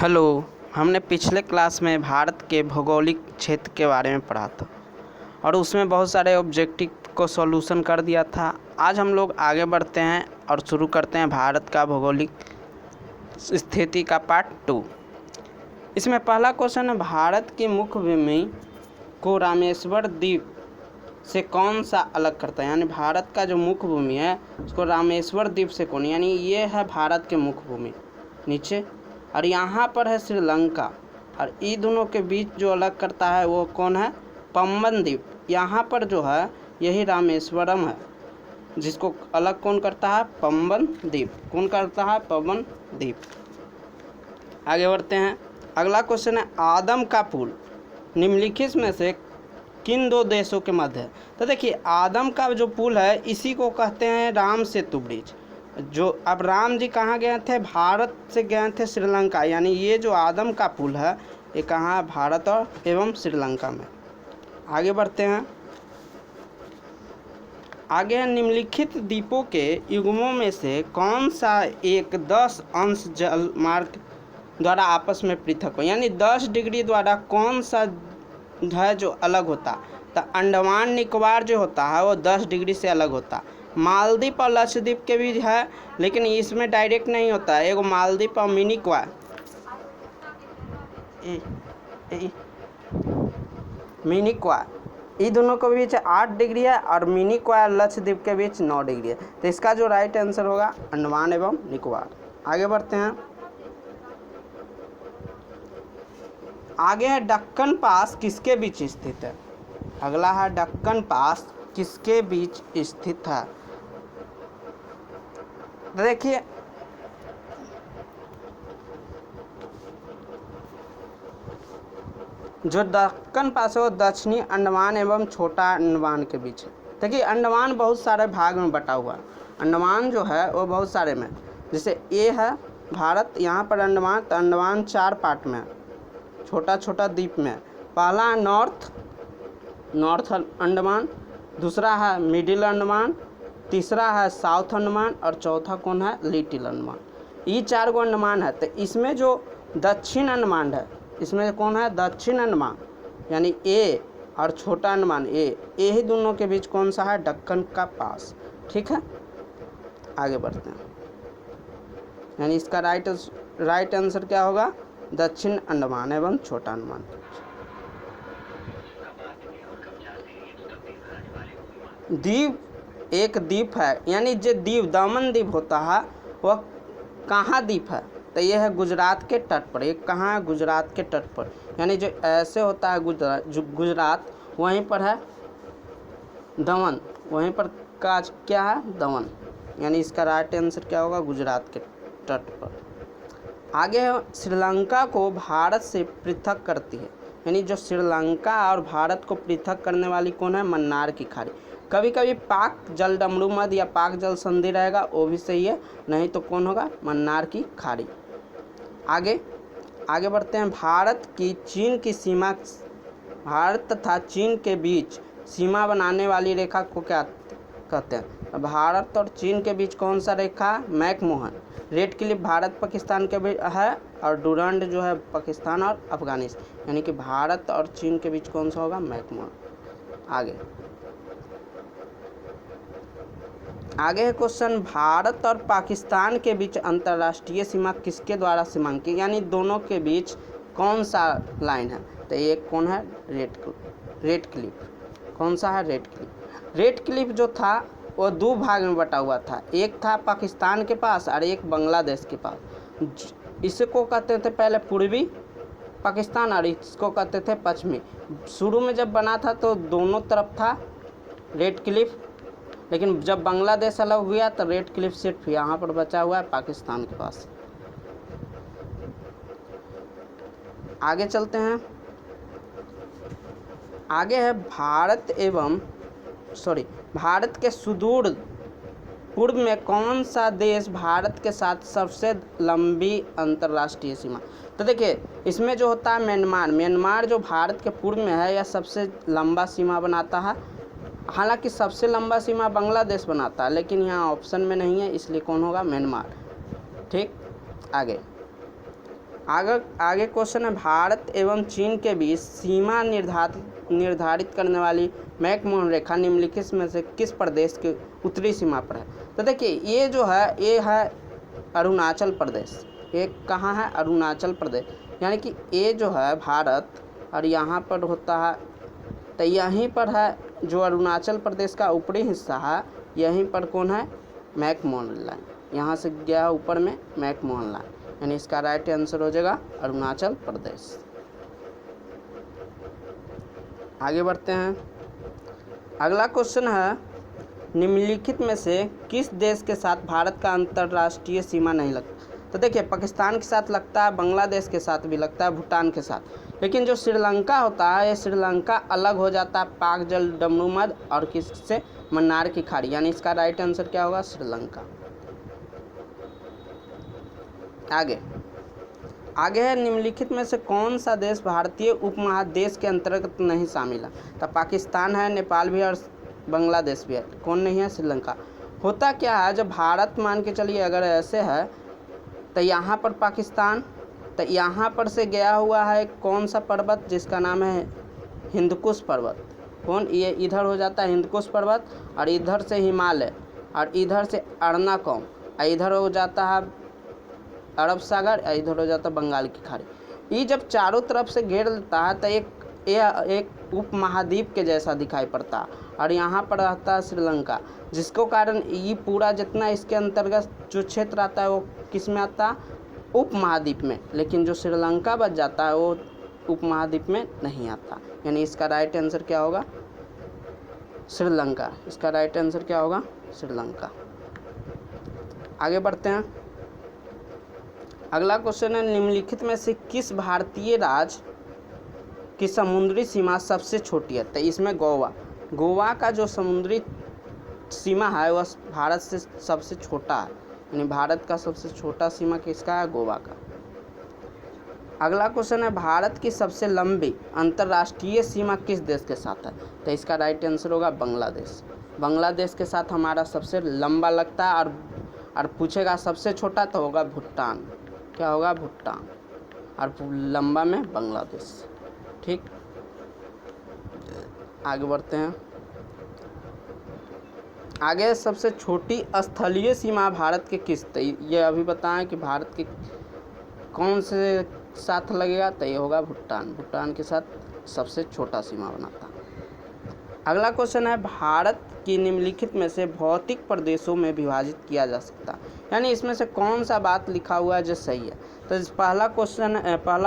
Hello. हमने पिछले class में भारत के भौगोलिक क्षेत्र के बारे में पढ़ा था और उसमें बहुत सारे ऑब्जेक्टिव को सॉल्यूशन कर दिया था। आज हम लोग आगे बढ़ते हैं और शुरू करते हैं भारत का भौगोलिक स्थिति का पार्ट 2। इसमें पहला क्वेश्चन है, भारत की मुख्य भूमि को रामेश्वर द्वीप से कौन सा अलग करता है। यानी भारत का जो मुख्य भूमि है उसको रामेश्वर द्वीप से कौन, यानी ये है भारत के मुख्य भूमि नीचे, और यहाँ पर है श्रीलंका, और इन दोनों के बीच जो अलग करता है वो कौन है, पंबन द्वीप। यहाँ पर जो है यही रामेश्वरम है, जिसको अलग कौन करता है, पंबन द्वीप। कौन करता है, पंबन द्वीप। आगे बढ़ते हैं। अगला क्वेश्चन है, आदम का पुल निम्नलिखित में से किन दो देशों के मध्य है। तो देखिए, आदम का जो पुल है इसी को कहते हैं राम सेतु ब्रिज। जो अब राम जी कहाँ गए थे, भारत से गए थे श्रीलंका, यानी ये जो आदम का पुल है ये कहाँ है, भारत और एवं श्रीलंका में। आगे बढ़ते हैं। आगे है, निम्नलिखित द्वीपों के युग्मों में से कौन सा एक 10 अंश जल मार्ग द्वारा आपस में पृथक हो। यानी 10 डिग्री द्वारा कौन सा है जो अलग होता। तो अंडमान निकोबार जो होता है वो 10 डिग्री से अलग होता। मालदीव और लक्षद्वीप के बीच है, लेकिन इसमें डायरेक्ट नहीं होता है। एगो मालदीव और मिनिकॉय ये दोनों के बीच 8 डिग्री है, और मिनिकॉय और लक्षद्वीप के बीच 9 डिग्री है। तो इसका जो राइट आंसर होगा अंडमान एवं निकोबार। आगे बढ़ते हैं। आगे है, दक्कन पास किसके बीच स्थित है। अगला है, दक्कन पास किसके बीच स्थित है। देखिए, जो दक्कन पास है वो दक्षिणी अंडमान एवं छोटा अंडमान के बीच है। देखिए, अंडमान बहुत सारे भाग में बटा हुआ है। अंडमान जो है वो बहुत सारे में, जैसे ये है भारत, यहाँ पर अंडमान, तो अंडमान 4 पार्ट में है, छोटा छोटा द्वीप में। पहला है नॉर्थ अंडमान, दूसरा है मिडिल अंडमान, तीसरा है साउथ अंडमान, और चौथा कौन है, लिटिल अंडमान। ये 4 गो अंडमान है। तो इसमें जो दक्षिण अंडमान है, इसमें कौन है, दक्षिण अंडमान, यानी ए, और छोटा अंडमान ए, ही दोनों के बीच कौन सा है, दक्कन का पास। ठीक है, आगे बढ़ते हैं। यानी इसका राइट आंसर क्या होगा, दक्षिण अंडमान एवं छोटा अंडमान। द्वीप एक द्वीप है, यानी जो द्वीप दमन द्वीप होता है वह कहाँ द्वीप है, तो यह है गुजरात के तट पर। ये कहाँ है, गुजरात के तट पर। यानी जो ऐसे होता है गुजरात वहीं पर है दमन, वहीं पर का क्या है, दमन। यानी इसका राइट आंसर क्या होगा, गुजरात के तट पर। आगे है, श्रीलंका को भारत से पृथक करती है। यानी जो श्रीलंका और भारत को पृथक करने वाली कौन है, मन्नार की खाड़ी। कभी कभी पाक जल डमरू मध्य या पाक जल संधि रहेगा, वो भी सही है, नहीं तो कौन होगा, मन्नार की खाड़ी। आगे बढ़ते हैं। भारत की चीन की सीमा, भारत तथा चीन के बीच सीमा बनाने वाली रेखा को क्या कहते हैं। भारत और चीन के बीच कौन सा रेखा, McMahon. Radcliffe Bharat Pakistan के बीच है, और डुरंड जो है पाकिस्तान और अफगानिस्तान। यानी कि भारत और चीन के बीच कौन सा होगा, मैकमोहन। आगे है क्वेश्चन, भारत और पाकिस्तान के बीच अंतर्राष्ट्रीय सीमा किसके द्वारा सीमांकित। यानी दोनों के बीच कौन सा लाइन है, तो एक कौन है, रेड क्लिफ। कौन सा है, रेड क्लिफ। रेड क्लिफ जो था वो 2 भाग में बटा हुआ था, एक था पाकिस्तान के पास और एक बांग्लादेश के पास। इसको कहते थे पहले पूर्वी पाकिस्तान, और इसको कहते थे पश्चिमी। शुरू में जब बना था तो दोनों तरफ था रेड क्लिफ, लेकिन जब बांग्लादेश अलग हुआ तो रेड क्लिफ सिर्फ यहाँ पर बचा हुआ है, पाकिस्तान के पास। आगे चलते हैं। आगे है, भारत के सुदूर पूर्व में कौन सा देश भारत के साथ सबसे लंबी अंतर्राष्ट्रीय सीमा। तो देखिए, इसमें जो होता है म्यांमार जो भारत के पूर्व में है, यह सबसे लंबा सीमा बनाता है। हालांकि सबसे लंबा सीमा बांग्लादेश बनाता है, लेकिन यहाँ ऑप्शन में नहीं है, इसलिए कौन होगा, म्यांमार। ठीक, आगे आगे आगे क्वेश्चन है, भारत एवं चीन के बीच सीमा निर्धारित करने वाली मैकमोहन रेखा निम्नलिखित में से किस प्रदेश के उत्तरी सीमा पर है? तो देखिए ये जो है ये है अरुणाचल प्रदेश। ये कहाँ है? अरुणाचल प्रदेश। यानी कि ये जो है भारत और यहाँ पर होता है, तो यहीं पर है जो अरुणाचल प्रदेश का ऊपरी हिस्सा है, यहीं पर कौन है? McMahon line. यहाँ से गया ऊपर में मैकमोहन लाइन, यानी इसका राइट आंसर हो जाएगा अरुणाचल प्रदेश। आगे बढ़ते हैं। अगला क्वेश्चन है, निम्नलिखित में से किस देश के साथ भारत का अंतर्राष्ट्रीय सीमा नहीं लगता? तो देखिए पाकिस्तान के साथ लगता है, बांग्लादेश के साथ भी लगता है, भूटान के साथ। लेकिन जो श्रीलंका होता है, ये श्रीलंका अलग हो जाता है पाक जल डमरू मध्य और किससे? मन्नार की खाड़ी। यानी इसका राइट आंसर क्या होगा? श्रीलंका। आगे है, निम्नलिखित में से कौन सा देश भारतीय उपमहादेश के अंतर्गत नहीं शामिल है? तो पाकिस्तान है, नेपाल भी और बांग्लादेश भी है। कौन नहीं है? श्रीलंका। होता क्या है, जब भारत मान के चलिए अगर ऐसे है, तो यहाँ पर पाकिस्तान, तो यहाँ पर से गया हुआ है कौन सा पर्वत जिसका नाम है हिंदकुश पर्वत। कौन? ये इधर हो जाता है हिंदकुश पर्वत, और इधर से हिमालय, और इधर से अरनाकोम, और इधर हो जाता है अरब सागर, और इधर हो जाता है बंगाल की खाड़ी। ये जब चारों तरफ से घेर लेता है तो एक उपमहाद्वीप के जैसा दिखाई पड़ता है, और यहाँ पर रहता है श्रीलंका, जिसको कारण ये पूरा जितना इसके अंतर्गत जो क्षेत्र आता है वो किस में आता है? उपमहाद्वीप में। लेकिन जो श्रीलंका बच जाता है वो उपमहाद्वीप में नहीं आता। यानी इसका राइट आंसर क्या होगा? श्रीलंका। इसका राइट आंसर क्या होगा? श्रीलंका। आगे बढ़ते हैं। अगला क्वेश्चन है, निम्नलिखित में से किस भारतीय राज्य की समुद्री सीमा सबसे छोटी है? तो इसमें गोवा का जो समुद्री सीमा है वह भारत से सबसे छोटा है। यानी भारत का सबसे छोटा सीमा किसका है? गोवा का। अगला क्वेश्चन है, भारत की सबसे लंबी अंतर्राष्ट्रीय सीमा किस देश के साथ है? तो इसका राइट आंसर होगा बांग्लादेश। बांग्लादेश के साथ हमारा सबसे लंबा लगता है, और पूछेगा सबसे छोटा तो होगा भूटान। क्या होगा? भूटान। और लंबा में बांग्लादेश। ठीक, आगे बढ़ते हैं। आगे सबसे छोटी स्थलीय सीमा भारत के किस? ये अभी बताएं कि भारत के कौन से साथ लगेगा? तो ये होगा भूटान। भूटान के साथ सबसे छोटा सीमा बनाता है। अगला क्वेश्चन है, भारत की निम्नलिखित में से भौतिक प्रदेशों में विभाजित किया जा सकता है? यानी इसमें से कौन सा बात लिखा हुआ है जो सही है? तो पहला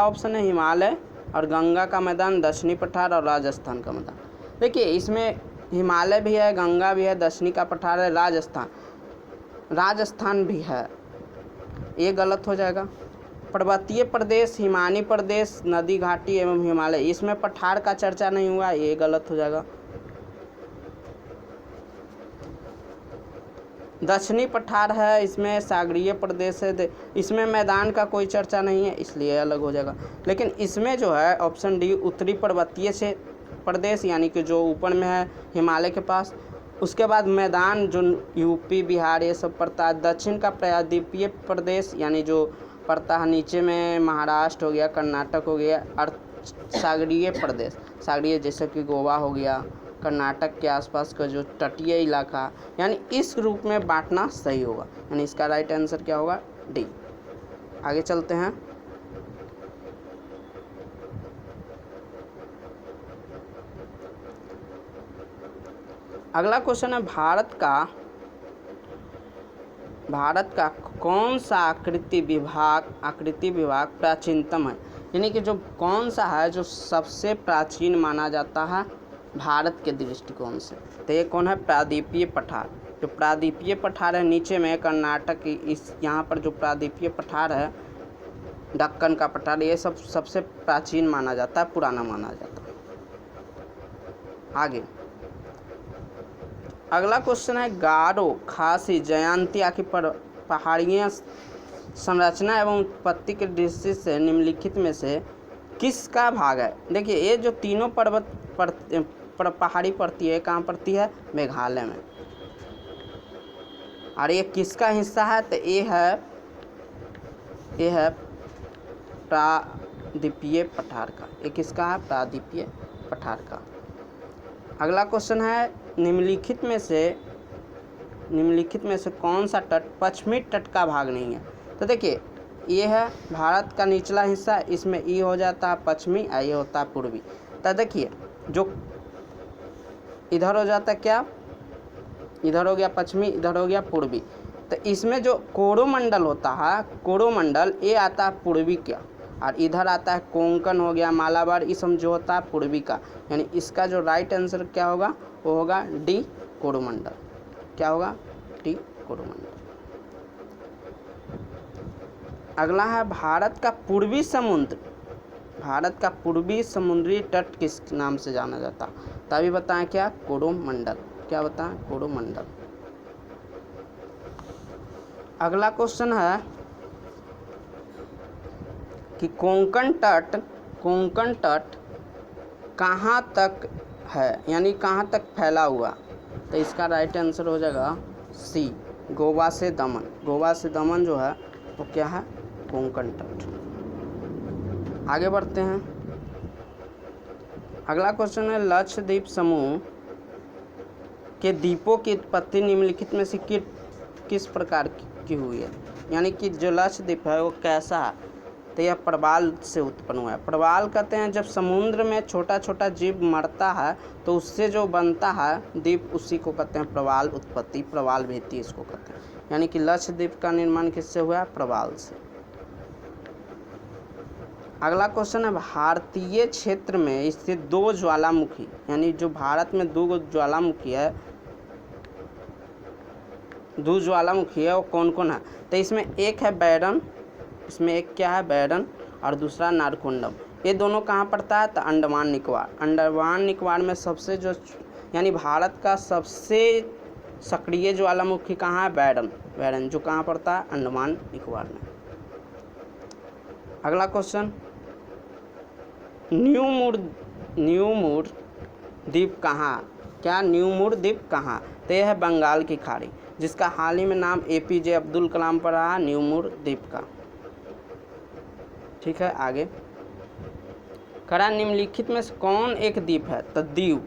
ऑप्शन है हिमालय और गंगा का मैदान, दक्षिणी पठार और राजस्थान का मैदान। देखिए इसमें हिमालय भी है, गंगा भी है, दक्षिणी का पठार है, राजस्थान भी है। ये गलत हो जाएगा। पर्वतीय प्रदेश, हिमानी प्रदेश, नदी घाटी एवं हिमालय, इसमें पठार का चर्चा नहीं हुआ, ये गलत हो जाएगा। दक्षिणी पठार है, इसमें सागरीय प्रदेश है, इसमें मैदान का कोई चर्चा नहीं है, इसलिए अलग हो जाएगा। लेकिन इसमें जो है ऑप्शन डी उत्तरी पर्वतीय से प्रदेश, यानी कि जो ऊपर में है हिमालय के पास, उसके बाद मैदान जो यूपी बिहार ये सब पड़ता है। दक्षिण का प्रायद्वीपीय प्रदेश, यानी जो पड़ता है नीचे में महाराष्ट्र हो गया, कर्नाटक हो गया, और सागरीय प्रदेश, सागरीय जैसे कि गोवा हो गया, कर्नाटक के आसपास का जो तटीय इलाका, यानी इस रूप में बांटना सही होगा। यानी इसका राइट आंसर क्या होगा? डी। आगे चलते हैं। अगला क्वेश्चन है, भारत का कौन सा आकृति विभाग प्राचीनतम है? यानी कि जो कौन सा है जो सबसे प्राचीन माना जाता है भारत के दृष्टिकोण से? तो ये कौन है? प्रायद्वीपीय पठार। जो प्रायद्वीपीय पठार है नीचे में कर्नाटक, इस यहाँ पर जो प्रायद्वीपीय पठार है, दक्कन का पठार, ये सब सबसे प्राचीन माना जाता है, पुराना माना जाता है। आगे अगला क्वेश्चन है, गारो, खासी, जयंतिया की पहाड़ियाँ संरचना एवं उत्पत्ति के दृष्टि से निम्नलिखित में से किसका भाग है? देखिए ये जो तीनों पहाड़ी पड़ती है, कहाँ पड़ती है? मेघालय में। और ये किसका हिस्सा है? तो ये है प्रायद्वीपीय पठार का। ये किसका है? प्रायद्वीपीय पठार का। अगला क्वेश्चन है निम्नलिखित में से कौन सा तट पश्चिमी तट का भाग नहीं है? तो देखिए ये है भारत का निचला हिस्सा, इसमें ई हो जाता है पश्चिमी और ये होता है पूर्वी। तो देखिए जो इधर हो जाता है क्या, इधर हो गया पश्चिमी, इधर हो गया पूर्वी। तो इसमें जो कोरोमंडल होता है, कोरोमंडल ये आता है पूर्वी का, और इधर आता है कोंकण हो गया, मालाबार, ये सब जो होता है पूर्वी का। यानी इसका जो राइट आंसर क्या होगा? वो होगा डी कोरोमंडल। क्या होगा? डी कोरोमंडल। अगला है भारत का पूर्वी समुद्र, भारत का पूर्वी समुद्री तट किस नाम से जाना जाता? तभी बताएं क्या? कोरोमंडल। क्या बताएं? कोरोमंडल। अगला क्वेश्चन है कि कोंकण तट कहाँ तक है, यानी कहाँ तक फैला हुआ? तो इसका राइट आंसर हो जाएगा सी, गोवा से दमन। गोवा से दमन जो है वो क्या है? कोंकण तट। आगे बढ़ते हैं। अगला क्वेश्चन है लक्षद्वीप समूह के द्वीपों की उत्पत्ति निम्नलिखित में से किस प्रकार की हुई है? यानी कि जो लक्षद्वीप है वो कैसा है? तो यह प्रवाल से उत्पन्न हुआ है। प्रवाल कहते हैं जब समुद्र में छोटा छोटा जीव मरता है तो उससे जो बनता है द्वीप, उसी को कहते हैं प्रवाल उत्पत्ति, प्रवाल भित्ति इसको कहते हैं। यानी कि लक्षद्वीप का निर्माण किससे हुआ? प्रवाल से। अगला क्वेश्चन है भारतीय क्षेत्र में स्थित दो ज्वालामुखी, यानी जो भारत में दो ज्वालामुखी है, दो ज्वालामुखी है वो कौन कौन है? तो इसमें एक है बैरन, इसमें एक क्या है? बैरन, और दूसरा नारकोंडम। ये दोनों कहाँ पड़ता है? तो अंडमान निकोबार। अंडमान निकोबार में सबसे जो, यानी भारत का सबसे सक्रिय ज्वालामुखी कहाँ है? बैरन। बैरन जो कहाँ पड़ता है? अंडमान निकोबार में। अगला क्वेश्चन न्यूमूर द्वीप कहाँ? क्या न्यूमूर द्वीप कहाँ? तो यह है बंगाल की खाड़ी, जिसका हाल ही में नाम APJ अब्दुल कलाम पर रहा, न्यूमूर द्वीप का। ठीक है, आगे करा निम्नलिखित में से कौन एक द्वीप है? तो दीव।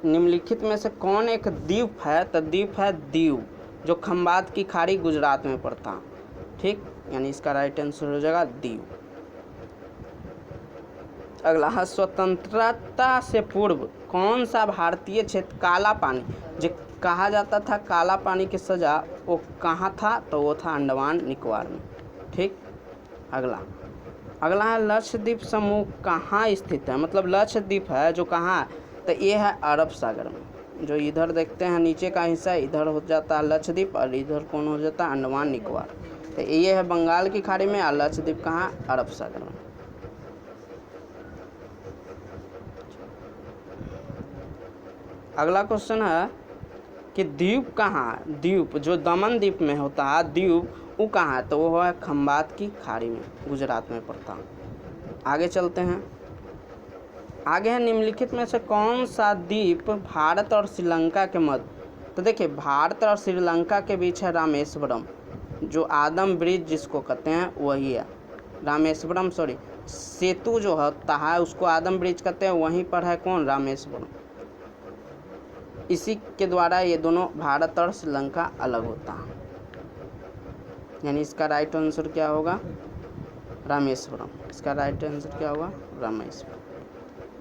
निम्नलिखित में से कौन एक द्वीप है? तो द्वीप है दीव, जो खंबात की खाड़ी गुजरात में पड़ता है। ठीक, यानी इसका राइट आंसर हो जाएगा दीव। अगला है स्वतंत्रता से पूर्व कौन सा भारतीय क्षेत्र काला पानी, जो कहा जाता था काला पानी की सजा, वो कहाँ था? तो वो था अंडमान निकोबार में। ठीक, अगला है लक्षद्वीप समूह कहाँ स्थित है? मतलब लक्षद्वीप है जो कहाँ? तो ये है अरब सागर में। जो इधर देखते हैं नीचे का हिस्सा, इधर हो जाता है लक्षद्वीप और इधर कौन हो जाता है? अंडमान निकोबार। तो ये है बंगाल की खाड़ी में और लक्षद्वीप कहाँ? अरब सागर में। अगला क्वेश्चन है कि द्वीप कहाँ? द्वीप जो दमन द्वीप में होता है द्वीप, वो कहाँ है? तो वो है खंबात की खाड़ी में, गुजरात में पड़ता है। आगे चलते हैं। आगे है निम्नलिखित में से कौन सा द्वीप भारत और श्रीलंका के मध्य? तो देखिए भारत और श्रीलंका के बीच है रामेश्वरम, जो आदम ब्रिज जिसको कहते हैं वही है रामेश्वरम। सेतु जो होता है उसको आदम ब्रिज कहते हैं, वहीं पर है कौन? रामेश्वरम। इसी के द्वारा ये दोनों भारत और श्रीलंका अलग होता है। यानी इसका राइट आंसर क्या होगा? रामेश्वरम। इसका राइट आंसर क्या होगा? रामेश्वरम।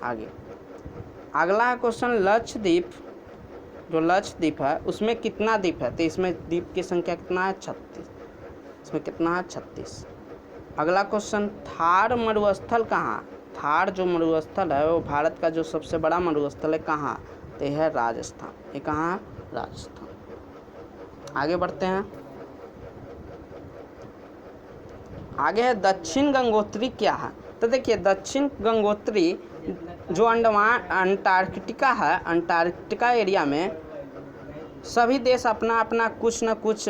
आगे अगला क्वेश्चन लक्षद्वीप, जो लक्षद्वीप है उसमें कितना द्वीप है? तो इसमें द्वीप की संख्या कितना है? 36। इसमें कितना है? 36। अगला क्वेश्चन थार मरुस्थल कहाँ? थार जो मरुस्थल है वो भारत का जो सबसे बड़ा मरुस्थल है कहाँ? तो यह है राजस्थान। ये कहाँ है? राजस्थान। आगे बढ़ते हैं। आगे है दक्षिण गंगोत्री क्या है? तो देखिए दक्षिण गंगोत्री जो अंडमान अंटार्कटिका है, अंटार्कटिका एरिया में सभी देश अपना अपना कुछ न कुछ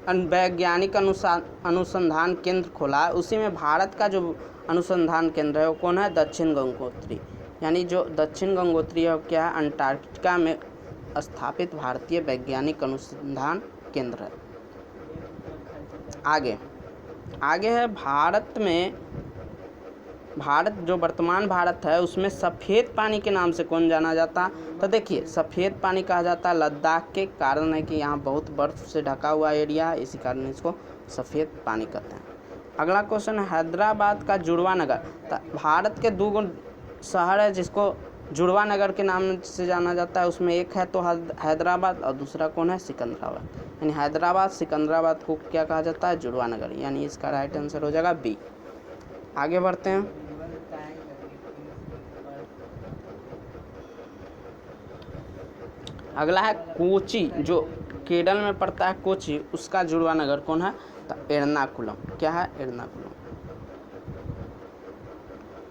वैज्ञानिक अनुसंधान केंद्र खोला है। उसी में भारत का जो अनुसंधान केंद्र है वो कौन है? दक्षिण गंगोत्री। यानी जो दक्षिण गंगोत्री है क्या है? अंटार्कटिका में स्थापित भारतीय वैज्ञानिक अनुसंधान केंद्र है। आगे है भारत में भारत जो वर्तमान भारत है उसमें सफ़ेद पानी के नाम से कौन जाना जाता? तो देखिए सफ़ेद पानी कहा जाता है लद्दाख के कारण है कि यहाँ बहुत बर्फ़ से ढका हुआ एरिया है, इसी कारण इसको सफ़ेद पानी कहते हैं। अगला क्वेश्चन है हैदराबाद का जुड़वा नगर। तो भारत के दो शहर है जिसको जुड़वा नगर के नाम से जाना जाता है, उसमें एक है तो हैदराबाद और दूसरा कौन है? सिकंदराबाद। यानी हैदराबाद सिकंदराबाद को क्या कहा जाता है? जुड़वा नगर। यानी इसका राइट आंसर हो जाएगा बी। आगे बढ़ते हैं। अगला है कोची, जो केरल में पड़ता है कोची, उसका जुड़वा नगर कौन है? तो एर्नाकुलम। क्या है? एर्नाकुलम।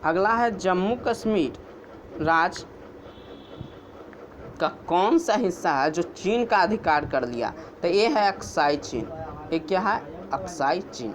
अगला है जम्मू कश्मीर राज्य का कौन सा हिस्सा है जो चीन का अधिकार कर लिया? तो ये है अक्साई चीन। ये क्या है? अक्साई चीन।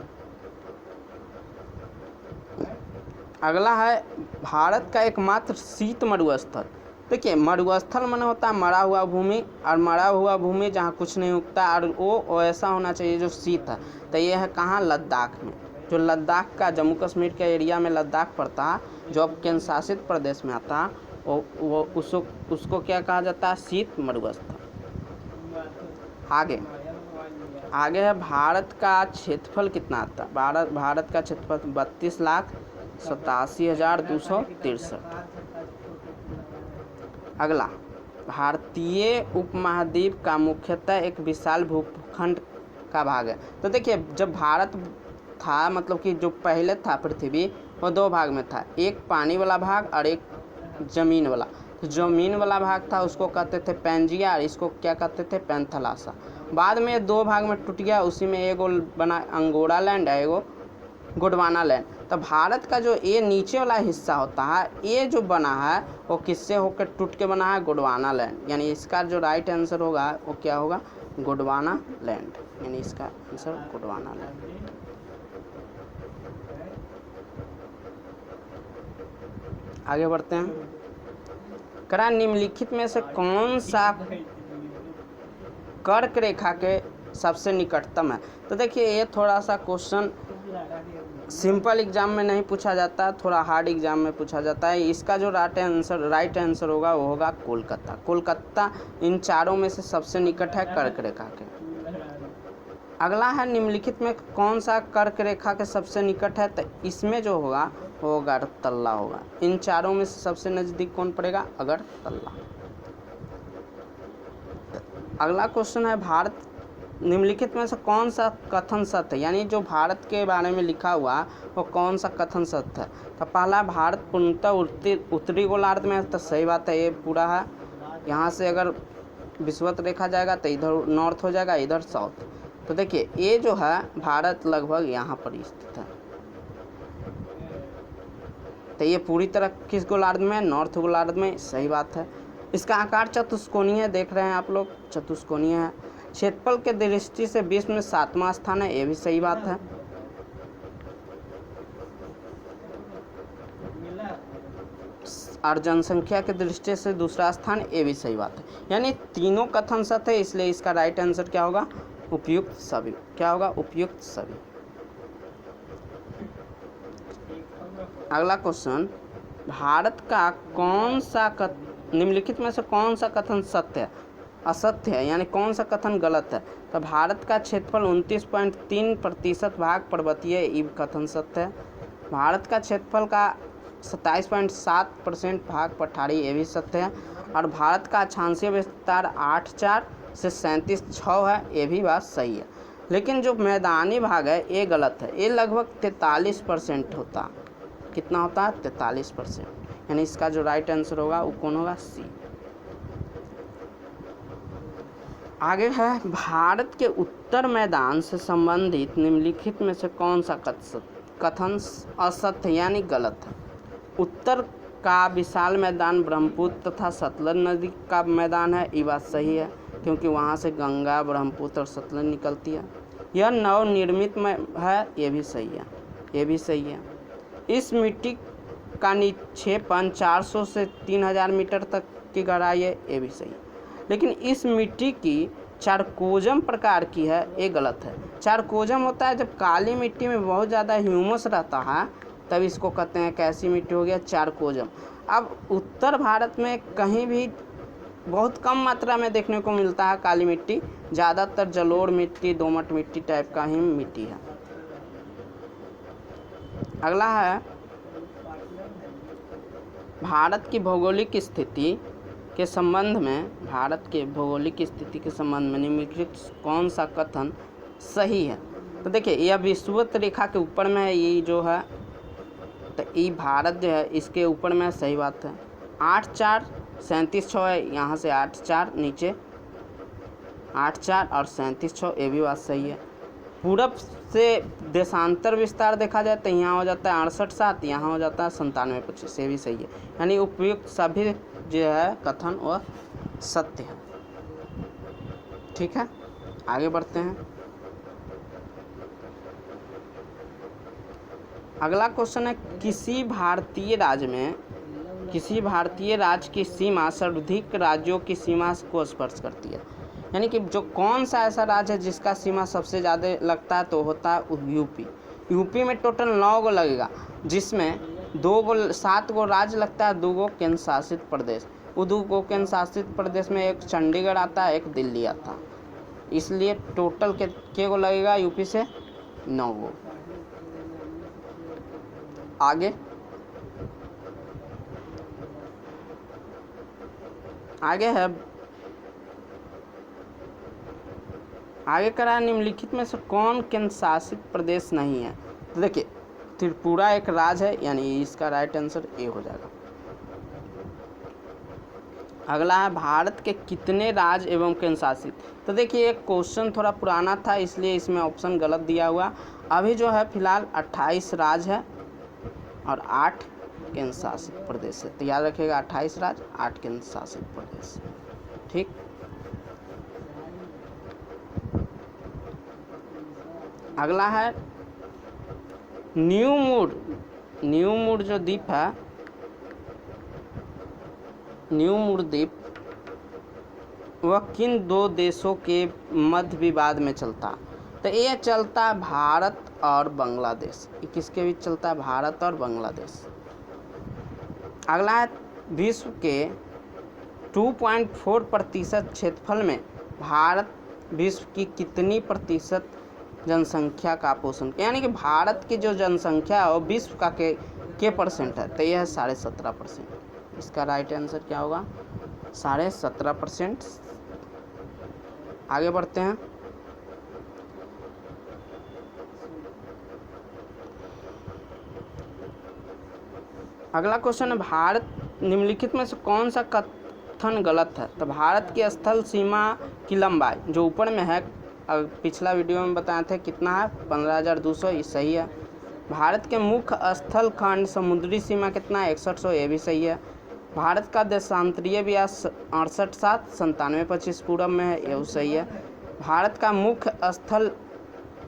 अगला है भारत का एकमात्र शीत मरुस्थल। देखिए मरुस्थल माने होता है मरा हुआ भूमि, और मरा हुआ भूमि जहाँ कुछ नहीं उगता और वो ऐसा होना चाहिए जो शीत है। तो ये है कहाँ? लद्दाख में। जो लद्दाख का जम्मू कश्मीर के एरिया में लद्दाख पड़ता है, जो अब केंद्र शासित प्रदेश में आता है, वो उसको क्या कहा जाता है? शीत मरुस्थल। आगे है भारत का क्षेत्रफल कितना आता है? भारत का क्षेत्रफल 32,87,263। अगला भारतीय उपमहाद्वीप का मुख्यतः एक विशाल भूखंड का भाग है। तो देखिए जब भारत था, मतलब कि जो पहले था पृथ्वी, वो दो भाग में था, एक पानी वाला भाग और एक ज़मीन वाला। तो ज़मीन वाला भाग था उसको कहते थे पैंजिया और इसको क्या कहते थे? पैंथलासा। बाद में ये दो भाग में टूट गया, उसी में एगो बना अंगोरा लैंड है, एगो गोंडवाना लैंड। तो भारत का जो ये नीचे वाला हिस्सा होता है, ये जो बना है वो किससे होकर टूट के बना है? गोंडवाना लैंड। यानी इसका जो राइट आंसर होगा वो क्या होगा? गोंडवाना लैंड। यानी इसका आंसर गोंडवाना लैंड। आगे बढ़ते हैं। करा निम्नलिखित में से कौन सा कर्क रेखा के सबसे निकटतम है? तो देखिए ये थोड़ा सा क्वेश्चन सिंपल एग्जाम में नहीं पूछा जाता, थोड़ा हार्ड एग्जाम में पूछा जाता है। इसका जो राइट आंसर होगा वो होगा कोलकाता। कोलकाता इन चारों में से सबसे निकट है कर्क रेखा के। अगला है निम्नलिखित में कौन सा कर्क रेखा के सबसे निकट है? तो इसमें जो होगा वो अगरतला होगा। इन चारों में से सबसे नज़दीक कौन पड़ेगा? अगरतला। अगला क्वेश्चन है भारत निम्नलिखित में से कौन सा कथन सत्य है? यानी जो भारत के बारे में लिखा हुआ वो कौन सा कथन सत्य है? तो पहला, भारत पूर्णतः उत्तरी गोलार्ध में है। तो सही बात है, ये पूरा है। यहाँ से अगर विषुवत देखा जाएगा तो इधर नॉर्थ हो जाएगा, इधर साउथ। तो देखिए ये जो है भारत लगभग यहाँ पर स्थित है। तो ये पूरी तरह किस गोलार्ध में? नॉर्थ गोलार्ध में। सही बात है। इसका आकार चतुष्कोणीय देख रहे हैं आप लोग, चतुष्कोणीय है। क्षेत्रफल के दृष्टि से विश्व में 7वां स्थान है, ये भी सही बात है। और जनसंख्या के दृष्टि से दूसरा स्थान, ये भी सही बात है। यानी तीनों कथन सत्य है, इसलिए इसका राइट आंसर क्या होगा? उपयुक्त सभी। क्या होगा? उपयुक्त सभी। अगला क्वेश्चन, भारत का कौन सा निम्नलिखित में से कौन सा कथन सत्य है? असत्य है, यानी कौन सा कथन गलत है? तो भारत का क्षेत्रफल 29.3% भाग पर्वतीय, ये कथन सत्य है। भारत का क्षेत्रफल का 27.7% भाग पठारी, ये भी सत्य है। और भारत का अक्षांशीय विस्तार 8,4 से 37,6 है, ये भी बात सही है। लेकिन जो मैदानी भाग है ये गलत है, ये लगभग 43% होता। कितना होता है? 43%। यानी इसका जो राइट आंसर होगा वो कौन होगा? सी। आगे है भारत के उत्तर मैदान से संबंधित निम्नलिखित में से कौन सा कथन असत्य यानी गलत है? उत्तर का विशाल मैदान ब्रह्मपुत्र तथा सतलज नदी का मैदान है, ये बात सही है क्योंकि वहाँ से गंगा, ब्रह्मपुत्र और सतलज निकलती है। यह नवनिर्मित है, ये भी सही है, ये भी सही है। इस मिट्टी का निक्षेपण 400 से 3000 मीटर तक की गहराई है, ये भी सही है। लेकिन इस मिट्टी की चारकोजम प्रकार की है, ये गलत है। चारकोजम होता है जब काली मिट्टी में बहुत ज़्यादा ह्यूमस रहता है तब इसको कहते हैं कैसी मिट्टी हो गया, चारकोजम। अब उत्तर भारत में कहीं भी बहुत कम मात्रा में देखने को मिलता है काली मिट्टी, ज़्यादातर जलोढ़ मिट्टी, दोमट मिट्टी टाइप का ही मिट्टी है। अगला है भारत की भौगोलिक स्थिति के संबंध में, भारत के भौगोलिक स्थिति के संबंध में निम्नलिखित कौन सा कथन सही है। तो देखिए यह विषुवत रेखा के ऊपर में है, ये जो है तो ये भारत जो है इसके ऊपर में, सही बात है। 8-4 37-6 है, यहाँ से 8-4 नीचे 8-4 और 37-6, ये भी बात सही है। पूरब से देशांतर विस्तार देखा जाए तो यहाँ हो जाता है 68-7, यहाँ हो जाता है 97-25, ये भी सही है। यानी उपयुक्त सभी जो है कथन वह सत्य है। ठीक है, आगे बढ़ते हैं। अगला क्वेश्चन है किसी भारतीय राज्य की सीमा सर्वाधिक राज्यों की सीमा को स्पर्श करती है। यानी कि जो कौन सा ऐसा राज्य है जिसका सीमा सबसे ज़्यादा लगता है, तो होता है यूपी। यूपी में टोटल 9 गो लगेगा, जिसमें 7 गो राज्य लगता है, 2 गो केंद्र शासित प्रदेश। वो 2 गो केंद्र शासित प्रदेश में एक चंडीगढ़ आता है, एक दिल्ली आता है, इसलिए टोटल के गो लगेगा यूपी से 9 गो। आगे करा निम्नलिखित में से कौन केंद्र शासित प्रदेश नहीं है। तो देखिए त्रिपुरा एक राज्य है, यानी इसका राइट आंसर ए हो जाएगा। अगला है भारत के कितने राज्य एवं केंद्र शासित। तो देखिए एक क्वेश्चन थोड़ा पुराना था, इसलिए इसमें ऑप्शन गलत दिया हुआ। अभी जो है फिलहाल 28 राज्य है और 8 केंद्र शासित प्रदेश है। तो याद रखिएगा 28 राज्य 8 केंद्र शासित प्रदेश। ठीक, अगला है न्यू मूड जो द्वीप है, न्यू मूड द्वीप वह किन 2 देशों के मध्य विवाद में चलता। तो ये चलता है भारत और बांग्लादेश। ये किसके बीच चलता है, भारत और बांग्लादेश। अगला है विश्व के 2.4% क्षेत्रफल में भारत विश्व की कितनी प्रतिशत जनसंख्या का पोषण, यानी कि भारत की जो जनसंख्या है वो विश्व का के परसेंट है, तो यह है 17.5%। इसका राइट आंसर क्या होगा, 17.5%। आगे बढ़ते हैं। अगला क्वेश्चन है भारत निम्नलिखित में से कौन सा कथन गलत है। तो भारत की स्थल सीमा की लंबाई जो ऊपर में है, पिछला वीडियो में बताए थे कितना है, 15,200, ये सही है। भारत के मुख्य स्थल खंड समुद्री सीमा कितना है, 6100, ये भी सही है। भारत का देशांतरीय व्यास 68-7, 97-25 पूरब में है, ये सही है। भारत का मुख्य स्थल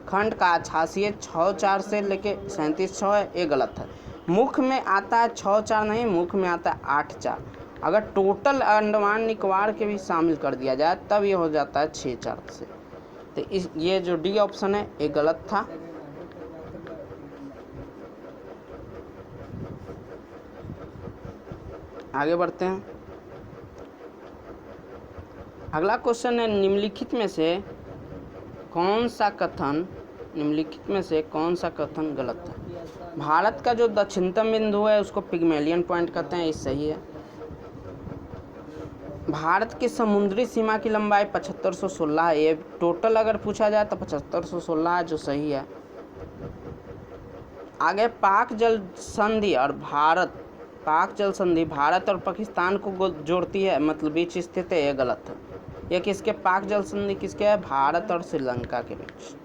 खंड का अक्षांशीय 6-4 से लेके 37-6 है, ये गलत है। मुख्य में आता है 6-4 नहीं, मुख्य में आता है 8-4। अगर टोटल अंडमान निकोबार के भी शामिल कर दिया जाए तब ये हो जाता है 6-4 से। तो ये जो डी ऑप्शन है ये गलत था। आगे बढ़ते हैं। अगला क्वेश्चन है निम्नलिखित में से कौन सा कथन गलत है। भारत का जो दक्षिणतम बिंदु है उसको पिग्मेलियन पॉइंट कहते हैं, ये सही है। भारत की समुद्री सीमा की लंबाई 7516 है, ये टोटल अगर पूछा जाए तो 7516 है, जो सही है। आगे पाक जल संधि भारत और पाकिस्तान को जोड़ती है, मतलब बीच स्थित है, ये गलत है। ये किसके पाक जल संधि किसके है, भारत और श्रीलंका के बीच।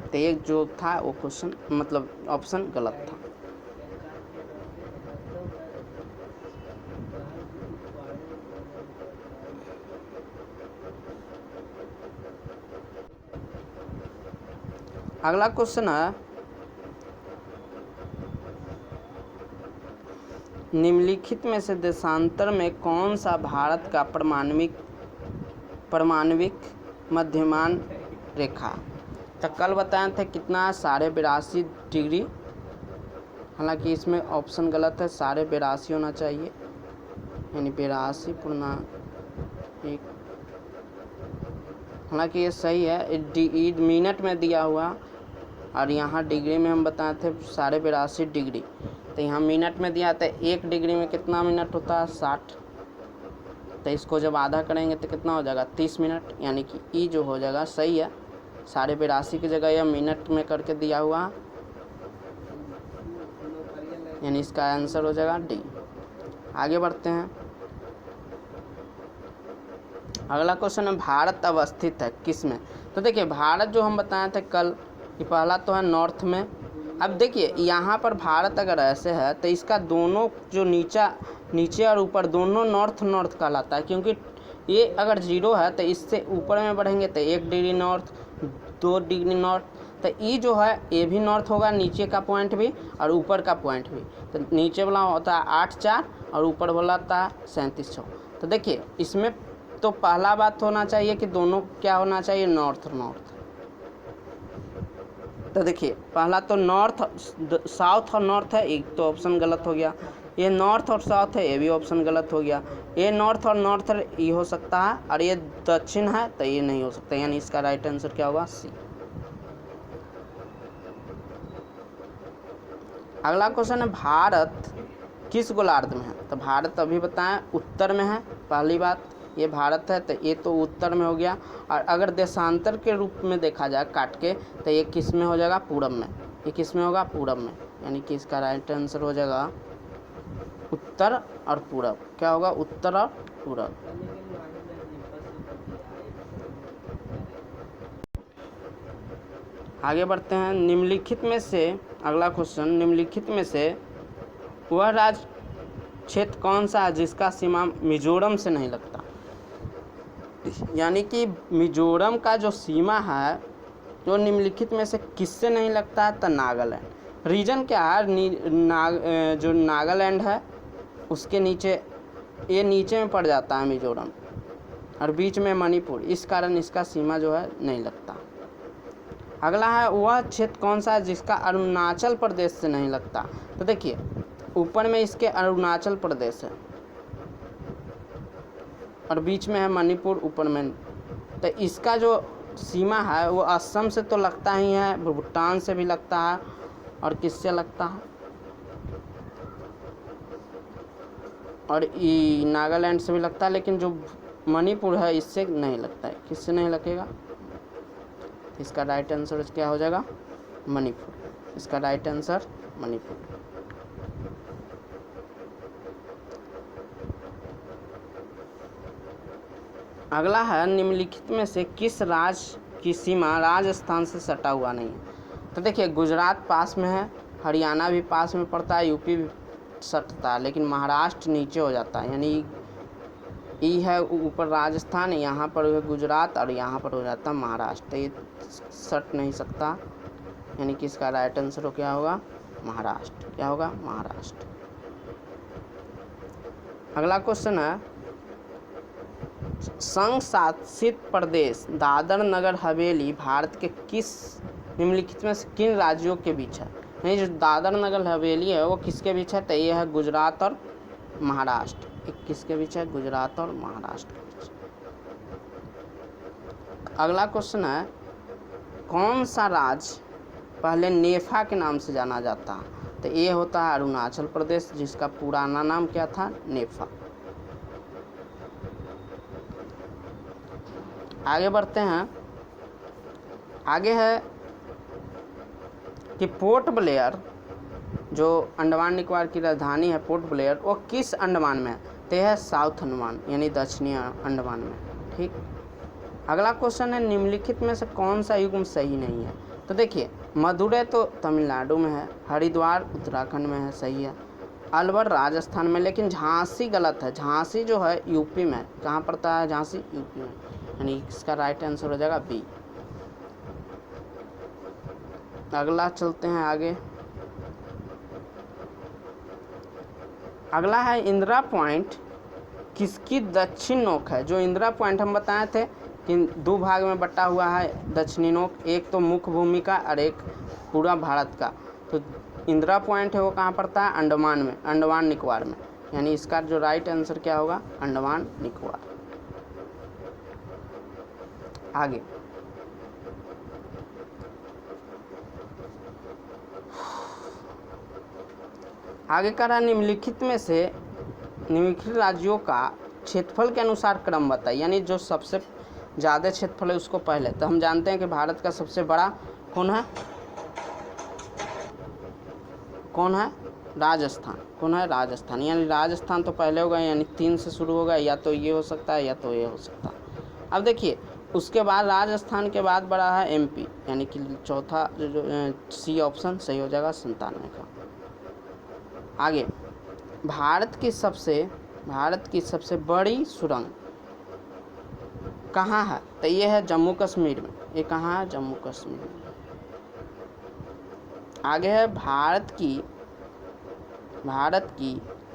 तो ये जो था वो क्वेश्चन मतलब ऑप्शन गलत था। अगला क्वेश्चन है निम्नलिखित में से देशांतर में कौन सा भारत का परमाणविक मध्यमान रेखा। तो कल बताए थे कितना, 82.5 डिग्री हालांकि इसमें ऑप्शन गलत है, साढ़े 82 होना चाहिए, यानी 82.1। हालांकि ये सही है, मिनट में दिया हुआ और यहाँ डिग्री में हम बताए थे 82.5 डिग्री, तो यहाँ मिनट में दिया था। 1 डिग्री में कितना मिनट होता है? 60। तो इसको जब आधा करेंगे तो कितना हो जाएगा? 30 मिनट, यानी कि ई जो हो जाएगा सही है। 82.5 की जगह यह मिनट में करके दिया हुआ, यानी इसका आंसर हो जाएगा डी। आगे बढ़ते हैं। अगला क्वेश्चन है, भारत अवस्थित है किस में? तो देखिए भारत जो हम बताए थे कल, ये पहला तो है नॉर्थ में। अब देखिए यहाँ पर भारत अगर ऐसे है तो इसका दोनों जो नीचे और ऊपर दोनों नॉर्थ नॉर्थ कहलाता है, क्योंकि ये अगर 0 है तो इससे ऊपर में बढ़ेंगे तो 1 डिग्री नॉर्थ, 2 डिग्री नॉर्थ, तो ई जो है ये भी नॉर्थ होगा, नीचे का पॉइंट भी और ऊपर का पॉइंट भी। तो नीचे वाला होता है 8/4 और ऊपर वाला होता है 37/6। तो देखिए इसमें तो पहला बात होना चाहिए कि दोनों क्या होना चाहिए? North north. तो देखिए पहला तो नॉर्थ साउथ और नॉर्थ है, एक तो ऑप्शन गलत हो गया। ये नॉर्थ और साउथ है, ये भी ऑप्शन गलत हो गया। ये नॉर्थ और नॉर्थ ये हो सकता है, और ये दक्षिण है तो ये नहीं हो सकता, यानी इसका राइट आंसर क्या होगा? सी। अगला क्वेश्चन है, भारत किस गोलार्ध में है? तो भारत अभी बताएं उत्तर में है, पहली बात ये भारत है तो ये तो उत्तर में हो गया। और अगर देशांतर के रूप में देखा जाए काट के तो ये किस में हो जाएगा? पूरब में। ये किस में होगा? पूरब में, यानी कि इसका राइट आंसर हो जाएगा उत्तर और पूरब। क्या होगा? उत्तर और पूरब। आगे बढ़ते हैं। निम्नलिखित में से, अगला क्वेश्चन, निम्नलिखित में से वह राज्य क्षेत्र कौन सा है जिसका सीमा मिजोरम से नहीं लगता? यानी कि मिजोरम का जो सीमा है जो निम्नलिखित में से किससे नहीं लगता है? तो नागालैंड। रीजन क्या है? जो नागालैंड है उसके नीचे, ये नीचे में पड़ जाता है मिजोरम, और बीच में मणिपुर, इस कारण इसका सीमा जो है नहीं लगता। अगला है, वह क्षेत्र कौन सा है जिसका अरुणाचल प्रदेश से नहीं लगता? तो देखिए ऊपर में इसके अरुणाचल प्रदेश है और बीच में है मणिपुर, ऊपर में। तो इसका जो सीमा है वो असम से तो लगता ही है, भूटान से भी लगता है, और किससे लगता है? और ये नागालैंड से भी लगता है, लेकिन जो मणिपुर है इससे नहीं लगता है। किससे नहीं लगेगा? इसका राइट आंसर क्या हो जाएगा? मणिपुर। इसका राइट आंसर मणिपुर। अगला है, निम्नलिखित में से किस राज्य की सीमा राजस्थान से सटा हुआ नहीं है? तो देखिए गुजरात पास में है, हरियाणा भी पास में पड़ता है, यूपी भी सटता है, लेकिन महाराष्ट्र नीचे हो जाता है, यानी ई है ऊपर राजस्थान, यहाँ पर है गुजरात और यहाँ पर हो जाता है महाराष्ट्र। ये सट नहीं सकता, यानी कि इसका राइट आंसर क्या होगा? महाराष्ट्र। क्या होगा? महाराष्ट्र। अगला क्वेश्चन है, संघ शासित प्रदेश दादर नगर हवेली भारत के किस निम्नलिखित में से किन राज्यों के बीच है? नहीं, जो दादर नगर हवेली है वो किसके बीच है? तो ये है गुजरात और महाराष्ट्र। किसके बीच है? गुजरात और महाराष्ट्र के बीच। अगला क्वेश्चन है, कौन सा राज्य पहले नेफा के नाम से जाना जाता है? तो ये होता है अरुणाचल प्रदेश, जिसका पुराना नाम क्या था? नेफा। आगे बढ़ते हैं। आगे है कि पोर्ट ब्लेयर, जो अंडमान निकोबार की राजधानी है पोर्ट ब्लेयर, वो किस अंडमान में है? तो यह है साउथ अंडमान, यानी दक्षिणी अंडमान में। ठीक। अगला क्वेश्चन है, निम्नलिखित में से कौन सा युग्म सही नहीं है? तो देखिए मदुरै तो तमिलनाडु में है, हरिद्वार उत्तराखंड में है, सही है, अलवर राजस्थान में, लेकिन झांसी गलत है। झांसी जो है यूपी में। कहाँ पड़ता है झांसी? यूपी में, यानी इसका राइट आंसर हो जाएगा बी। अगला चलते हैं आगे। अगला है, इंदिरा पॉइंट किसकी दक्षिण नोक है? जो इंदिरा पॉइंट हम बताए थे कि 2 भाग में बटा हुआ है दक्षिणी नोक, एक तो मुख्य भूमि का और एक पूरा भारत का। तो इंदिरा पॉइंट है वो कहाँ पड़ता है, अंडमान में, अंडमान निकोबार में, यानी इसका जो राइट आंसर क्या होगा, अंडमान निकोबार। आगे आगे कह रहा है निम्नलिखित में से निम्नलिखित राज्यों का क्षेत्रफल के अनुसार क्रम बताइए, यानी जो सबसे ज़्यादा क्षेत्रफल है उसको पहले। तो हम जानते हैं कि भारत का सबसे बड़ा कौन है, राजस्थान। कौन है, राजस्थान, यानी राजस्थान तो पहले होगा, यानी 3 से शुरू होगा, या तो ये हो सकता है या तो ये हो सकता है। अब देखिए उसके बाद राजस्थान के बाद बड़ा है एमपी, यानी कि चौथा जो सी ऑप्शन सही हो जाएगा 97 का। आगे भारत की सबसे बड़ी सुरंग कहाँ है, तो ये है जम्मू कश्मीर में। ये कहाँ है, जम्मू कश्मीर में। आगे है भारत की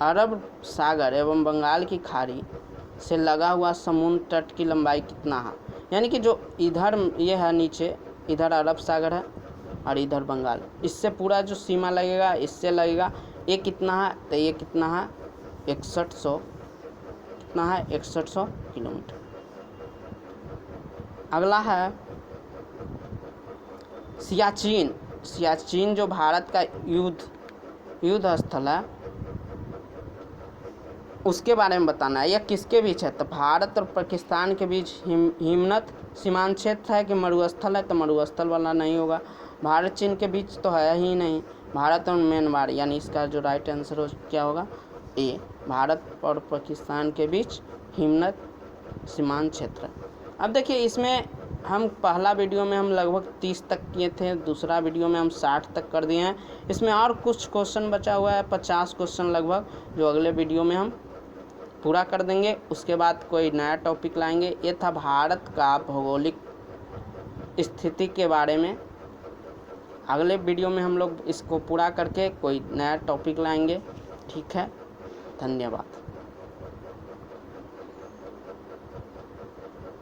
अरब सागर एवं बंगाल की खाड़ी से लगा हुआ समुद्र तट की लंबाई कितना है, यानी कि जो इधर ये है नीचे, इधर अरब सागर है और इधर बंगाल, इससे पूरा जो सीमा लगेगा इससे लगेगा, ये कितना है, तो ये कितना है 6100, कितना है 6100 किलोमीटर। अगला है सियाचिन जो भारत का युद्ध स्थल है उसके बारे में बताना है। यह किसके बीच है, तो भारत और पाकिस्तान के बीच हिमनत सीमांत क्षेत्र है कि मरुस्थल है, तो मरुस्थल वाला नहीं होगा। भारत चीन के बीच तो है ही नहीं, भारत और म्यांमार, यानी इसका जो राइट आंसर हो क्या होगा, ए, भारत और पाकिस्तान के बीच हिमनत सीमांत क्षेत्र। अब देखिए इसमें हम पहला वीडियो में हम लगभग 30 तक किए थे, दूसरा वीडियो में हम 60 तक कर दिए हैं। इसमें और कुछ क्वेश्चन बचा हुआ है, 50 क्वेश्चन लगभग, जो अगले वीडियो में हम पूरा कर देंगे। उसके बाद कोई नया टॉपिक लाएंगे। ये था भारत का भौगोलिक स्थिति के बारे में। अगले वीडियो में हम लोग इसको पूरा करके कोई नया टॉपिक लाएंगे। ठीक है, धन्यवाद।